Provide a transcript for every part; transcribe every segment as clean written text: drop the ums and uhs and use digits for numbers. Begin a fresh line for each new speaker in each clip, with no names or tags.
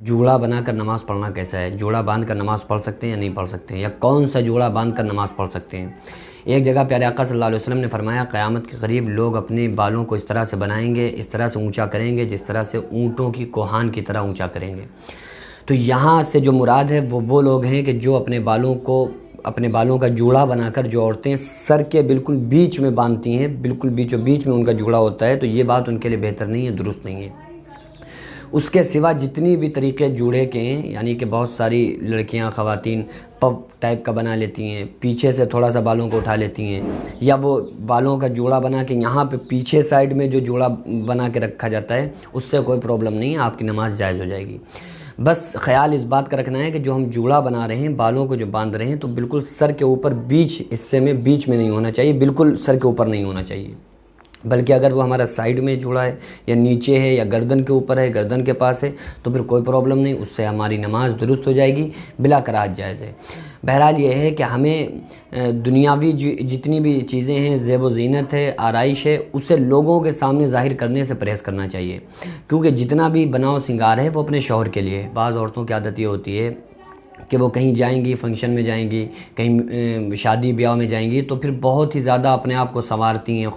جوڑا بنا کر نماز پڑھنا کیسا ہے، جوڑا باندھ کر نماز پڑھ سکتے ہیں یا نہیں پڑھ سکتے ہیں، یا کون سا جوڑا باندھ کر نماز پڑھ سکتے ہیں۔ ایک جگہ پیارے آقا صلی اللہ علیہ وسلم نے فرمایا قیامت کے قریب لوگ اپنے بالوں کو اس طرح سے بنائیں گے، اس طرح سے اونچا کریں گے جس طرح سے اونٹوں کی کوہان کی طرح اونچا کریں گے۔ تو یہاں سے جو مراد ہے وہ لوگ ہیں کہ جو اپنے بالوں کا جوڑا بنا کر، جو عورتیں سر کے بالکل بیچ میں باندھتی ہیں، بالکل بیچوں بیچ میں ان کا جوڑا ہوتا ہے، تو یہ بات ان کے لیے بہتر نہیں ہے، درست نہیں ہے۔ اس کے سوا جتنی بھی طریقے جوڑے کے ہیں، یعنی کہ بہت ساری لڑکیاں خواتین پف ٹائپ کا بنا لیتی ہیں، پیچھے سے تھوڑا سا بالوں کو اٹھا لیتی ہیں، یا وہ بالوں کا جوڑا بنا کے یہاں پہ پیچھے سائڈ میں جو جوڑا بنا کے رکھا جاتا ہے، اس سے کوئی پرابلم نہیں ہے، آپ کی نماز جائز ہو جائے گی۔ بس خیال اس بات کا رکھنا ہے کہ جو ہم جوڑا بنا رہے ہیں، بالوں کو جو باندھ رہے ہیں، تو بالکل سر کے اوپر بیچ حصے میں بیچ میں نہیں ہونا چاہیے، بالکل سر کے اوپر نہیں ہونا چاہیے، بلکہ اگر وہ ہمارا سائیڈ میں جوڑا ہے یا نیچے ہے یا گردن کے اوپر ہے، گردن کے پاس ہے، تو پھر کوئی پرابلم نہیں، اس سے ہماری نماز درست ہو جائے گی، بلا کراہت جائز ہے۔ بہرحال یہ ہے کہ ہمیں دنیاوی جتنی بھی چیزیں ہیں، زیب و زینت ہے، آرائش ہے، اسے لوگوں کے سامنے ظاہر کرنے سے پرہیز کرنا چاہیے، کیونکہ جتنا بھی بناؤ سنگار ہے وہ اپنے شوہر کے لیے ہے۔ بعض عورتوں کی عادت یہ ہوتی ہے کہ وہ کہیں جائیں گی، فنکشن میں جائیں گی، کہیں شادی بیاہ میں جائیں گی، تو پھر بہت ہی زیادہ اپنے آپ کو سنوارتی ہیں،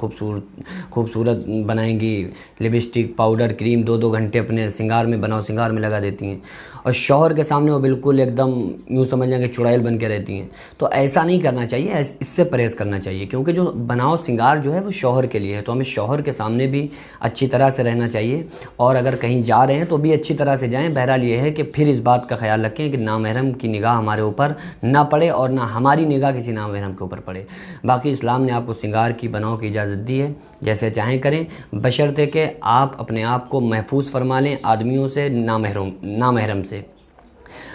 خوبصورت بنائیں گی، لپسٹک، پاؤڈر، کریم 2 گھنٹے اپنے سنگار میں، بناؤ سنگار میں لگا دیتی ہیں، اور شوہر کے سامنے وہ بالکل ایک دم یوں سمجھ لیں کہ چڑیل بن کے رہتی ہیں۔ تو ایسا نہیں کرنا چاہیے، اس سے پرہیز کرنا چاہیے، کیونکہ جو بناؤ سنگار جو ہے وہ شوہر کے لیے ہے، تو ہمیں شوہر کے سامنے بھی اچھی طرح سے رہنا چاہیے، اور اگر کہیں جا رہے ہیں تو بھی اچھی طرح سے جائیں۔ بہرحال یہ ہے کہ پھر اس بات کا خیال رکھیں کہ نامحرم کی نگاہ ہمارے اوپر نہ پڑے، اور نہ ہماری نگاہ کسی نامحرم کے اوپر پڑے۔ باقی اسلام نے آپ کو سنگار کی، بناؤ کی اجازت دی ہے، جیسے چاہیں کریں، بشرطے کہ آپ اپنے آپ کو محفوظ فرما لیں آدمیوں سے، نامحرم سے۔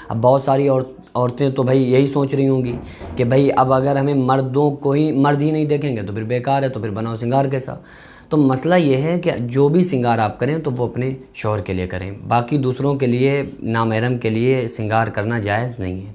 اب بہت ساری عورتیں تو بھائی یہی سوچ رہی ہوں گی کہ بھائی اب اگر ہمیں مرد ہی نہیں دیکھیں گے تو پھر بیکار ہے، تو پھر بناؤ سنگار کیسا؟ تو مسئلہ یہ ہے کہ جو بھی سنگار آپ کریں تو وہ اپنے شوہر کے لیے کریں، باقی دوسروں کے لیے، نامحرم کے لیے سنگار کرنا جائز نہیں ہے۔